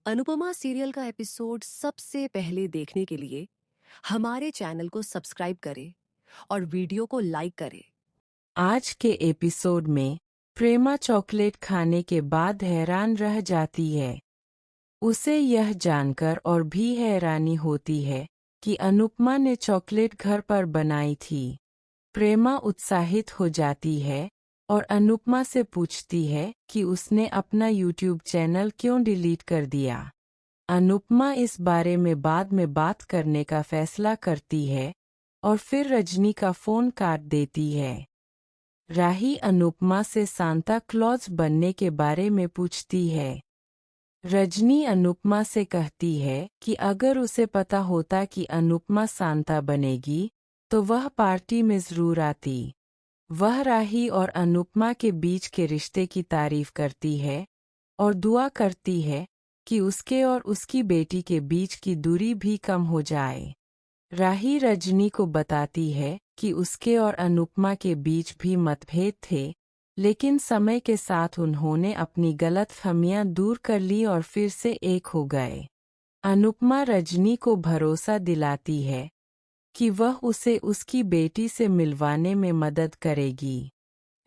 Anupama serial का episode सबसे पहले देखने के लिए हमारे चैनल को सब्सक्राइब करें और वीडियो को लाइक करें। आज के एपिसोड में प्रेमा चॉकलेट खाने के बाद हैरान रह जाती है। उसे यह जानकर और भी हैरानी होती है कि अनुपमा ने चॉकलेट घर पर बनाई थी। प्रेमा उत्साहित हो जाती है और अनुपमा से पूछती है कि उसने अपना यूट्यूब चैनल क्यों डिलीट कर दिया। अनुपमा इस बारे में बाद में बात करने का फैसला करती है और फिर रजनी का फ़ोन काट देती है। राही अनुपमा से सांता क्लॉज बनने के बारे में पूछती है। रजनी अनुपमा से कहती है कि अगर उसे पता होता कि अनुपमा सांता बनेगी तो वह पार्टी में ज़रूर आती। वह राही और अनुपमा के बीच के रिश्ते की तारीफ करती है और दुआ करती है कि उसके और उसकी बेटी के बीच की दूरी भी कम हो जाए। राही रजनी को बताती है कि उसके और अनुपमा के बीच भी मतभेद थे, लेकिन समय के साथ उन्होंने अपनी गलतफहमियां दूर कर ली और फिर से एक हो गए। अनुपमा रजनी को भरोसा दिलाती है कि वह उसे उसकी बेटी से मिलवाने में मदद करेगी।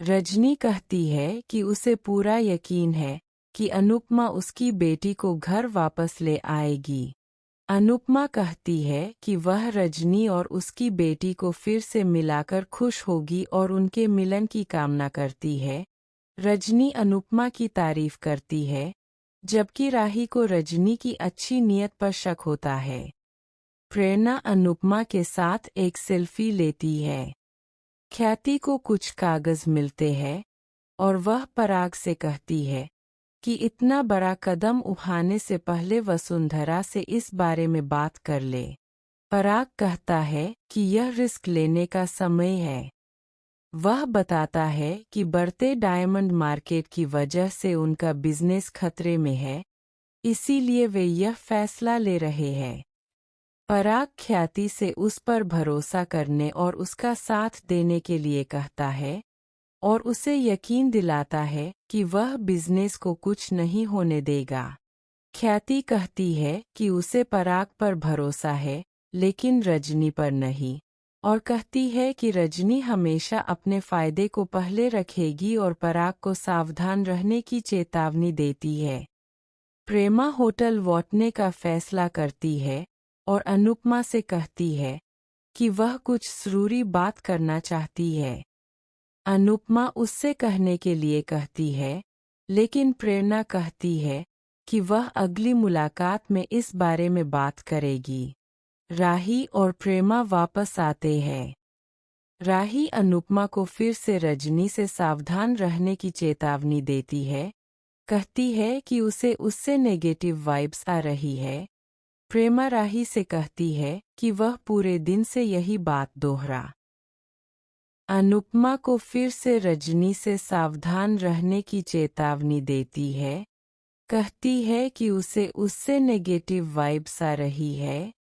रजनी कहती है कि उसे पूरा यकीन है कि अनुपमा उसकी बेटी को घर वापस ले आएगी। अनुपमा कहती है कि वह रजनी और उसकी बेटी को फिर से मिलाकर खुश होगी और उनके मिलन की कामना करती है। रजनी अनुपमा की तारीफ करती है, जबकि राही को रजनी की अच्छी नीयत पर शक होता है। प्रेरणा अनुपमा के साथ एक सेल्फी लेती है। ख्याति को कुछ कागज मिलते हैं और वह पराग से कहती है कि इतना बड़ा कदम उठाने से पहले वसुंधरा से इस बारे में बात कर ले। पराग कहता है कि यह रिस्क लेने का समय है। वह बताता है कि बढ़ते डायमंड मार्केट की वजह से उनका बिजनेस खतरे में है, इसीलिए वे यह फैसला ले रहे हैं। पराग ख्याति से उस पर भरोसा करने और उसका साथ देने के लिए कहता है और उसे यकीन दिलाता है कि वह बिजनेस को कुछ नहीं होने देगा। ख्याति कहती है कि उसे पराग पर भरोसा है, लेकिन रजनी पर नहीं, और कहती है कि रजनी हमेशा अपने फायदे को पहले रखेगी और पराग को सावधान रहने की चेतावनी देती है। प्रेमा होटल लौटने का फैसला करती है और अनुपमा से कहती है कि वह कुछ ज़रूरी बात करना चाहती है। अनुपमा उससे कहने के लिए कहती है, लेकिन प्रेरणा कहती है कि वह अगली मुलाकात में इस बारे में बात करेगी। राही और प्रेमा वापस आते हैं। राही अनुपमा को फिर से रजनी से सावधान रहने की चेतावनी देती है, कहती है कि उसे उससे नेगेटिव वाइब्स आ रही है। प्रेमा राही से कहती है कि वह पूरे दिन से यही बात दोहरा। अनुपमा को फिर से रजनी से सावधान रहने की चेतावनी देती है, कहती है कि उसे उससे नेगेटिव वाइब्स आ रही है।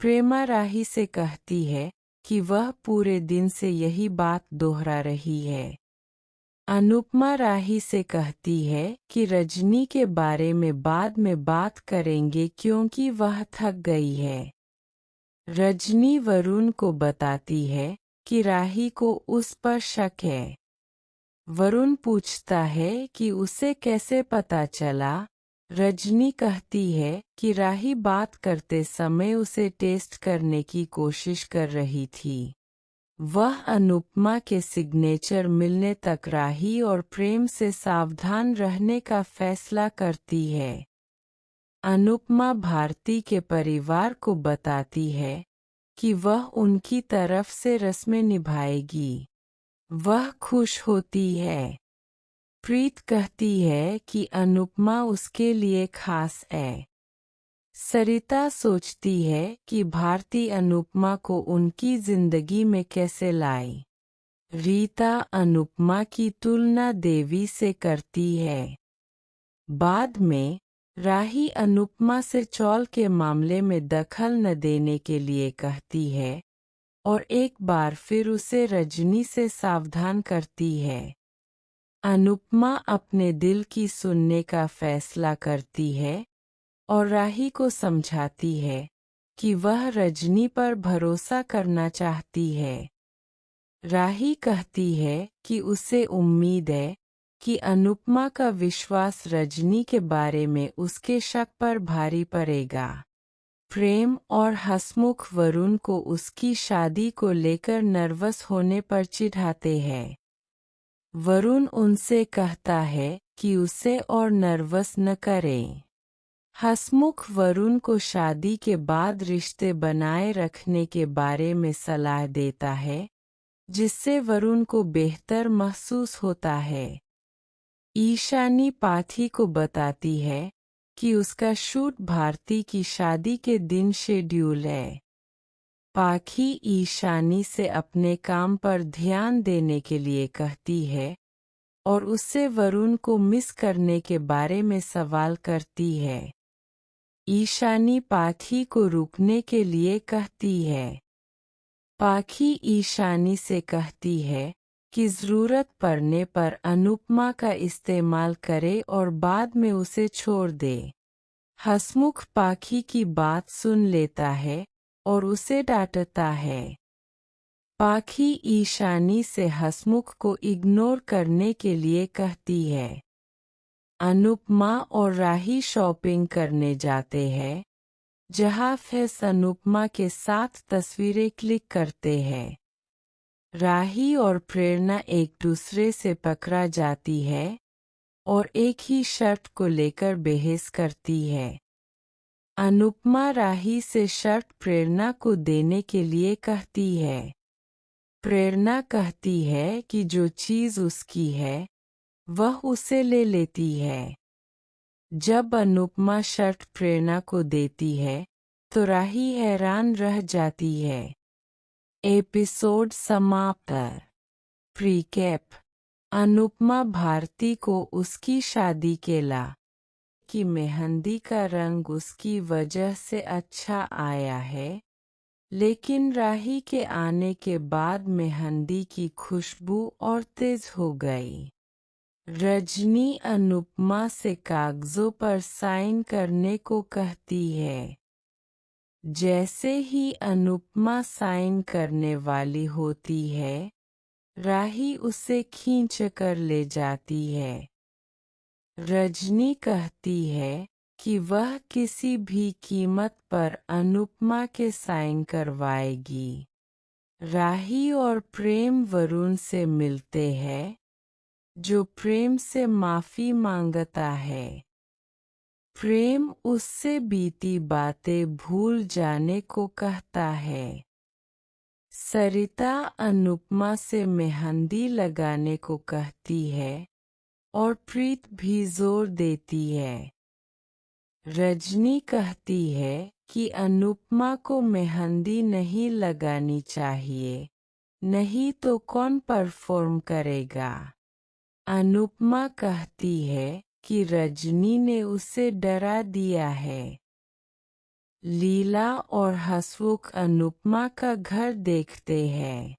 प्रेमा राही से कहती है कि वह पूरे दिन से यही बात दोहरा रही है। अनुपमा राही से कहती है कि रजनी के बारे में बाद में बात करेंगे क्योंकि वह थक गई है। रजनी वरुण को बताती है कि राही को उस पर शक है। वरुण पूछता है कि उसे कैसे पता चला। रजनी कहती है कि राही बात करते समय उसे टेस्ट करने की कोशिश कर रही थी। वह अनुपमा के सिग्नेचर मिलने तक राही और प्रेम से सावधान रहने का फैसला करती है। अनुपमा भारती के परिवार को बताती है कि वह उनकी तरफ से रस्में निभाएगी। वह खुश होती है। प्रीत कहती है कि अनुपमा उसके लिए खास है। सरिता सोचती है कि भारती अनुपमा को उनकी जिंदगी में कैसे लाई। रीता अनुपमा की तुलना देवी से करती है। बाद में राही अनुपमा से चौल के मामले में दखल न देने के लिए कहती है और एक बार फिर उसे रजनी से सावधान करती है। अनुपमा अपने दिल की सुनने का फैसला करती है और राही को समझाती है कि वह रजनी पर भरोसा करना चाहती है। राही कहती है कि उसे उम्मीद है कि अनुपमा का विश्वास रजनी के बारे में उसके शक पर भारी पड़ेगा। प्रेम और हसमुख वरुण को उसकी शादी को लेकर नर्वस होने पर चिढ़ाते हैं। वरुण उनसे कहता है कि उसे और नर्वस न करें। हसमुख वरुण को शादी के बाद रिश्ते बनाए रखने के बारे में सलाह देता है, जिससे वरुण को बेहतर महसूस होता है। ईशानी पाठी को बताती है कि उसका शूट भारती की शादी के दिन शेड्यूल है। पाखी ईशानी से अपने काम पर ध्यान देने के लिए कहती है और उससे वरुण को मिस करने के बारे में सवाल करती है। ईशानी पाखी को रुकने के लिए कहती है। पाखी ईशानी से कहती है कि ज़रूरत पड़ने पर अनुपमा का इस्तेमाल करे और बाद में उसे छोड़ दे। हसमुख पाखी की बात सुन लेता है और उसे डांटता है। पाखी ईशानी से हसमुख को इग्नोर करने के लिए कहती है। अनुपमा और राही शॉपिंग करने जाते हैं, जहाँ फैस अनुपमा के साथ तस्वीरें क्लिक करते हैं। राही और प्रेरणा एक दूसरे से पकड़ा जाती है और एक ही शर्ट को लेकर बहस करती है। अनुपमा राही से शर्ट प्रेरणा को देने के लिए कहती है। प्रेरणा कहती है कि जो चीज़ उसकी है वह उसे ले लेती है। जब अनुपमा शर्ट प्रेरणा को देती है तो राही हैरान रह जाती है। एपिसोड समाप्त। प्रीकैप। अनुपमा भारती को उसकी शादी के की मेहंदी का रंग उसकी वजह से अच्छा आया है, लेकिन राही के आने के बाद मेहंदी की खुशबू और तेज हो गई। रजनी अनुपमा से कागजों पर साइन करने को कहती है। जैसे ही अनुपमा साइन करने वाली होती है, राही उसे खींच कर ले जाती है। रजनी कहती है कि वह किसी भी कीमत पर अनुपमा के साइन करवाएगी। राही और प्रेम वरुण से मिलते हैं, जो प्रेम से माफ़ी मांगता है। प्रेम उससे बीती बातें भूल जाने को कहता है। सरिता अनुपमा से मेहंदी लगाने को कहती है और प्रीत भी जोर देती है। रजनी कहती है कि अनुपमा को मेहंदी नहीं लगानी चाहिए, नहीं तो कौन परफॉर्म करेगा। अनुपमा कहती है कि रजनी ने उसे डरा दिया है। लीला और हसमुख अनुपमा का घर देखते हैं।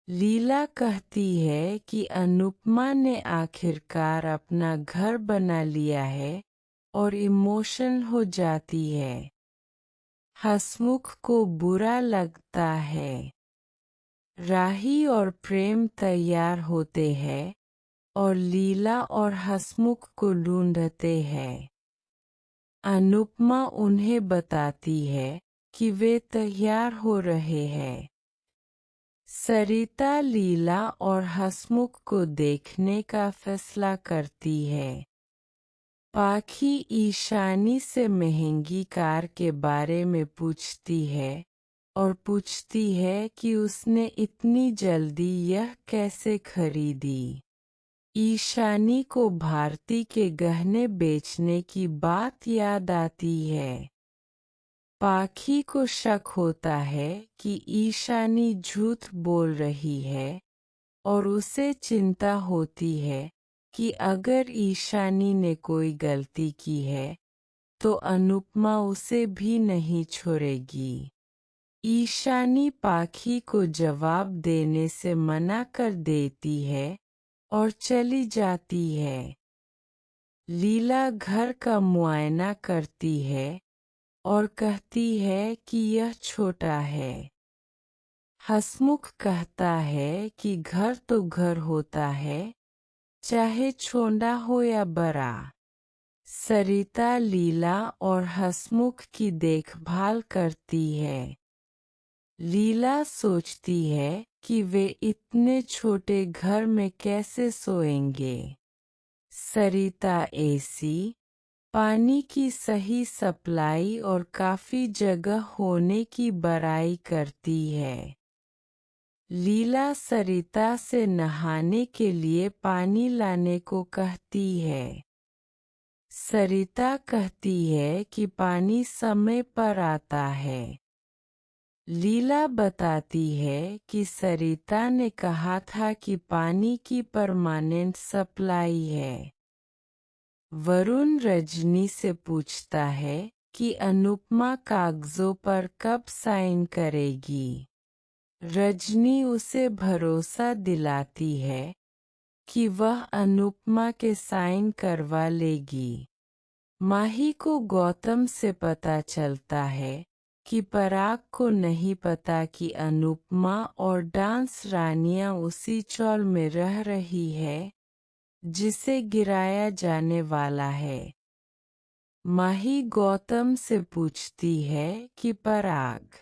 लीला कहती है कि अनुपमा ने आखिरकार अपना घर बना लिया है और इमोशनल हो जाती है। हसमुख को बुरा लगता है। राही और प्रेम तैयार होते हैं और लीला और हसमुख को ढूंढते हैं। अनुपमा उन्हें बताती है कि वे तैयार हो रहे हैं। सरिता लीला और हसमुख को देखने का फैसला करती है। पाखी ईशानी से महंगी कार के बारे में पूछती है और पूछती है कि उसने इतनी जल्दी यह कैसे खरीदी। ईशानी को भारती के गहने बेचने की बात याद आती है। पाखी को शक होता है कि ईशानी झूठ बोल रही है और उसे चिंता होती है कि अगर ईशानी ने कोई गलती की है तो अनुपमा उसे भी नहीं छोड़ेगी। ईशानी पाखी को जवाब देने से मना कर देती है और चली जाती है। लीला घर का मुआयना करती है और कहती है कि यह छोटा है। हसमुख कहता है कि घर तो घर होता है, चाहे छोटा हो या बड़ा। सरिता लीला और हसमुख की देखभाल करती है। लीला सोचती है कि वे इतने छोटे घर में कैसे सोएंगे। सरिता एसी, पानी की सही सप्लाई और काफी जगह होने की बड़ाई करती है। लीला सरिता से नहाने के लिए पानी लाने को कहती है। सरिता कहती है कि पानी समय पर आता है। लीला बताती है कि सरिता ने कहा था कि पानी की परमानेंट सप्लाई है। वरुण रजनी से पूछता है कि अनुपमा कागजों पर कब साइन करेगी। रजनी उसे भरोसा दिलाती है कि वह अनुपमा के साइन करवा लेगी। माही को गौतम से पता चलता है कि पराग को नहीं पता कि अनुपमा और डांस रानियां उसी चौल में रह रही है जिसे गिराया जाने वाला है। माही गौतम से पूछती है कि पराग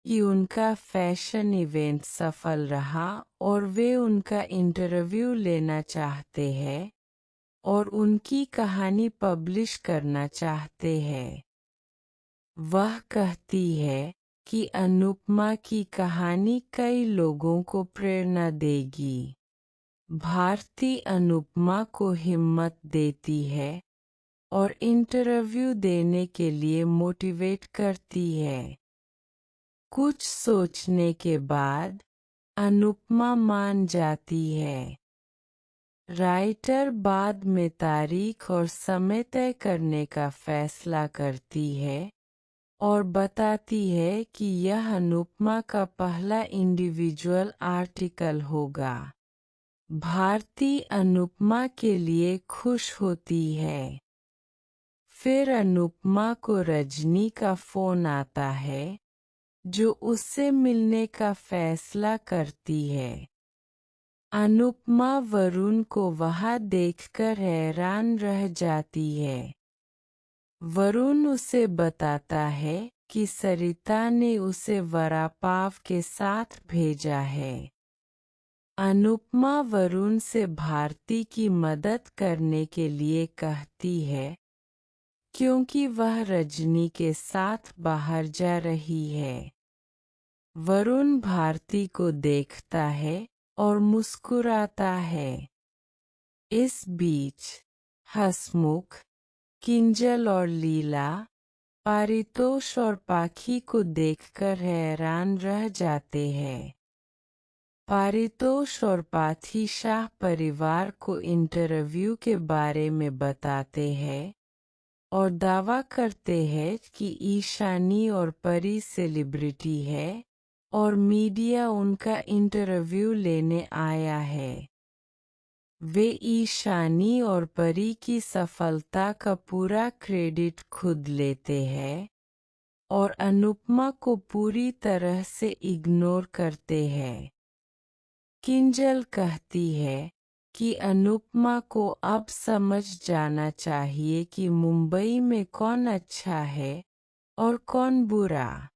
कि उनका फैशन इवेंट सफल रहा और वे उनका इंटरव्यू लेना चाहते हैं और उनकी कहानी पब्लिश करना चाहते हैं। वह कहती है कि अनुपमा की कहानी कई लोगों को प्रेरणा देगी। भारती अनुपमा को हिम्मत देती है और इंटरव्यू देने के लिए मोटिवेट करती है। कुछ सोचने के बाद अनुपमा मान जाती है। राइटर बाद में तारीख और समय तय करने का फैसला करती है और बताती है कि यह अनुपमा का पहला इंडिविजुअल आर्टिकल होगा। भारती अनुपमा के लिए खुश होती है। फिर अनुपमा को रजनी का फोन आता है जो उससे मिलने का फैसला करती है। अनुपमा वरुण को वहां देखकर हैरान रह जाती है। वरुण उसे बताता है कि सरिता ने उसे वड़ा पाव के साथ भेजा है। अनुपमा वरुण से भारती की मदद करने के लिए कहती है क्योंकि वह रजनी के साथ बाहर जा रही है। वरुण भारती को देखता है और मुस्कुराता है। इस बीच हसमुख, किंजल और लीला पारितोष और पाखी को देखकर हैरान रह जाते हैं। पारितोष और पाथी शाह परिवार को इंटरव्यू के बारे में बताते हैं और दावा करते हैं कि ईशानी और परी सेलिब्रिटी है और मीडिया उनका इंटरव्यू लेने आया है। वे ईशानी और परी की सफलता का पूरा क्रेडिट खुद लेते हैं और अनुपमा को पूरी तरह से इग्नोर करते हैं। किंजल कहती है कि अनुपमा को अब समझ जाना चाहिए कि मुंबई में कौन अच्छा है और कौन बुरा।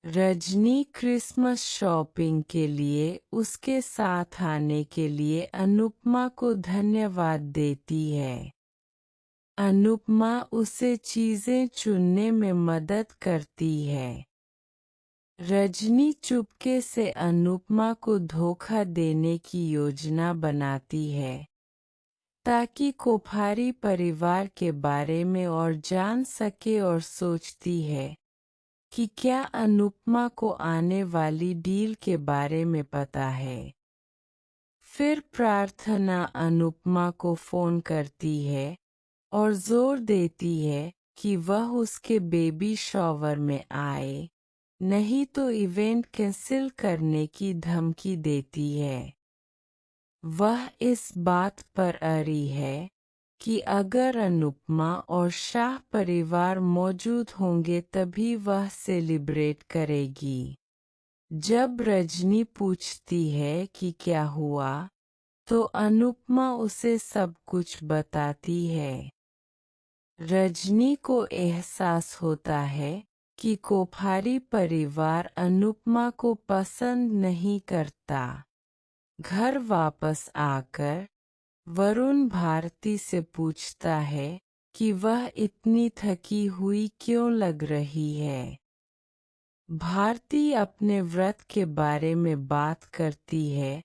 रजनी क्रिसमस शॉपिंग के लिए उसके साथ आने के लिए अनुपमा को धन्यवाद देती है। अनुपमा उसे चीजें चुनने में मदद करती है। रजनी चुपके से अनुपमा को धोखा देने की योजना बनाती है ताकि कोठारी परिवार के बारे में और जान सके और सोचती है कि क्या अनुपमा को आने वाली डील के बारे में पता है। फिर प्रार्थना अनुपमा को फोन करती है और जोर देती है कि वह उसके बेबी शॉवर में आए, नहीं तो इवेंट कैंसिल करने की धमकी देती है। वह इस बात पर अड़ी है कि अगर अनुपमा और शाह परिवार मौजूद होंगे तभी वह सेलिब्रेट करेगी। जब रजनी पूछती है कि क्या हुआ, तो अनुपमा उसे सब कुछ बताती है। रजनी को एहसास होता है कि कोठारी परिवार अनुपमा को पसंद नहीं करता। घर वापस आकर वरुण भारती से पूछता है कि वह इतनी थकी हुई क्यों लग रही है। भारती अपने व्रत के बारे में बात करती है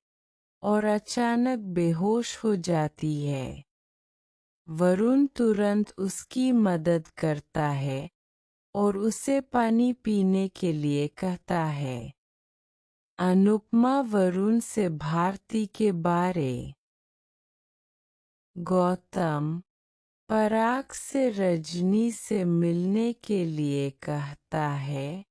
और अचानक बेहोश हो जाती है। वरुण तुरंत उसकी मदद करता है और उसे पानी पीने के लिए कहता है। अनुपमा वरुण से भारती के बारे गौतम पराग से रजनी से मिलने के लिए कहता है,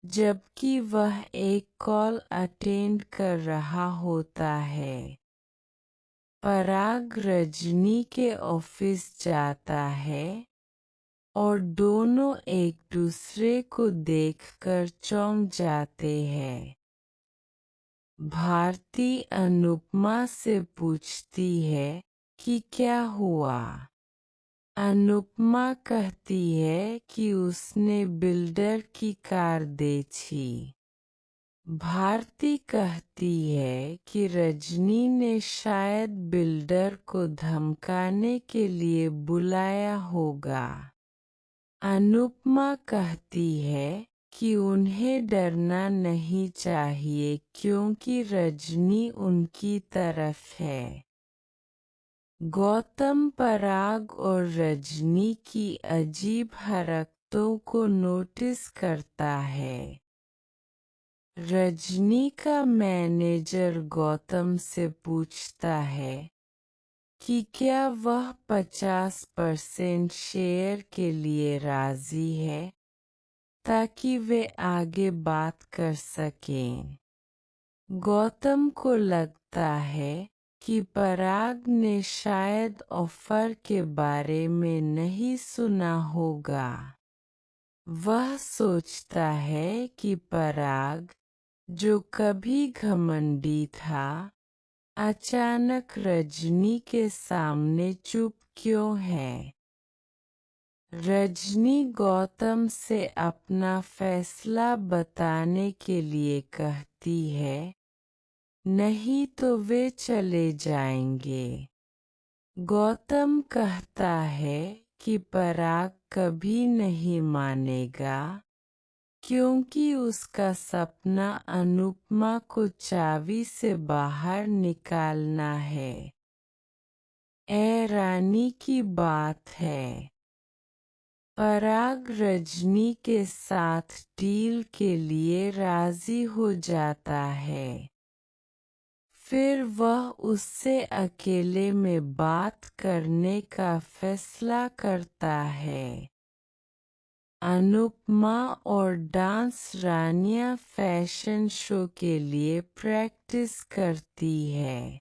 जबकि वह एक कॉल अटेंड कर रहा होता है। पराग रजनी के ऑफिस जाता है और दोनों एक दूसरे को देखकर चौंक जाते हैं। भारती अनुपमा से पूछती है कि क्या हुआ। अनुपमा कहती है कि उसने बिल्डर की कार देखी। भारती कहती है कि रजनी ने शायद बिल्डर को धमकाने के लिए बुलाया होगा। अनुपमा कहती है कि उन्हें डरना नहीं चाहिए क्योंकि रजनी उनकी तरफ है। गौतम पराग और रजनी की अजीब हरकतों को नोटिस करता है। रजनी का मैनेजर गौतम से पूछता है कि क्या वह 50% शेयर के लिए राजी है, ताकि वे आगे बात कर सकें। गौतम को लगता है कि पराग ने शायद ऑफर के बारे में नहीं सुना होगा। वह सोचता है कि पराग, जो कभी घमंडी था, अचानक रजनी के सामने चुप क्यों है। रजनी गौतम से अपना फैसला बताने के लिए कहती है, नहीं तो वे चले जाएंगे। गौतम कहता है कि पराग कभी नहीं मानेगा, क्योंकि उसका सपना अनुपमा को चाबी से बाहर निकालना है। रानी की बात है। पराग रजनी के साथ डील के लिए राजी हो जाता है। फिर वह उससे अकेले में बात करने का फैसला करता है। अनुपमा और डांस रानियां फैशन शो के लिए प्रैक्टिस करती है।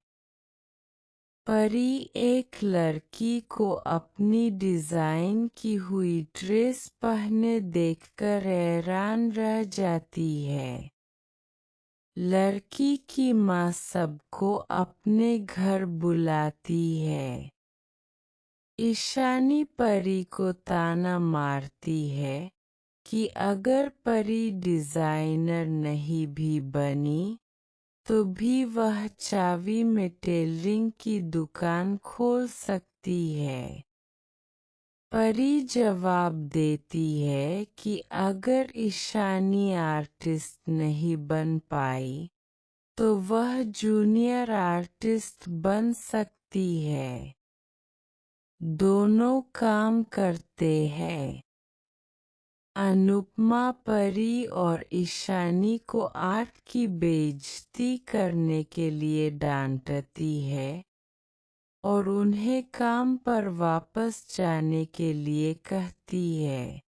परी एक लड़की को अपनी डिज़ाइन की हुई ड्रेस पहने देखकर हैरान रह जाती है। लड़की की माँ सबको अपने घर बुलाती है। ईशानी परी को ताना मारती है कि अगर परी डिज़ाइनर नहीं भी बनी, तो भी वह चाबी में टेलरिंग की दुकान खोल सकती है। परी जवाब देती है कि अगर ईशानी आर्टिस्ट नहीं बन पाई, तो वह जूनियर आर्टिस्ट बन सकती है। दोनों काम करते हैं। अनुपमा परी और ईशानी को आर्ट की बेइज्जती करने के लिए डांटती है और उन्हें काम पर वापस जाने के लिए कहती है।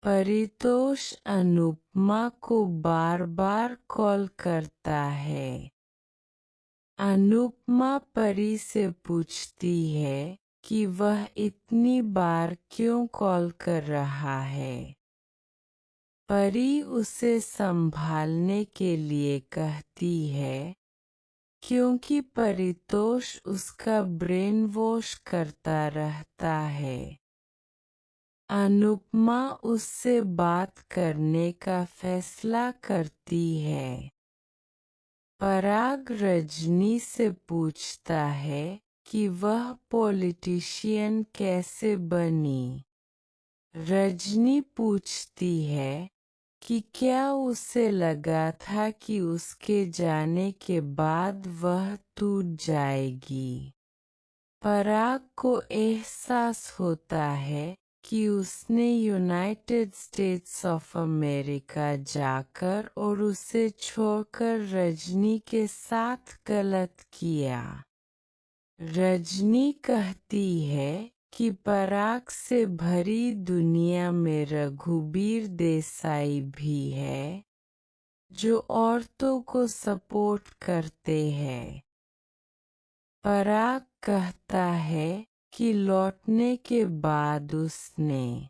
परितोष अनुपमा को बार-बार कॉल करता है। अनुपमा परी से पूछती है कि वह इतनी बार क्यों कॉल कर रहा है। परी उसे संभालने के लिए कहती है, क्योंकि परितोष उसका ब्रेन वॉश करता रहता है। अनुपमा उससे बात करने का फैसला करती है। पराग रजनी से पूछता है कि वह पॉलिटिशियन कैसे बनी। रजनी पूछती है कि क्या उसे लगा था कि उसके जाने के बाद वह टूट जाएगी। पराग को एहसास होता है कि उसने यूनाइटेड स्टेट्स ऑफ अमेरिका जाकर और उसे छोड़कर रजनी के साथ गलत किया। रजनी कहती है कि पराग से भरी दुनिया में रघुबीर देसाई भी है, जो औरतों को सपोर्ट करते हैं। पराग कहता है कि लौटने के बाद उसने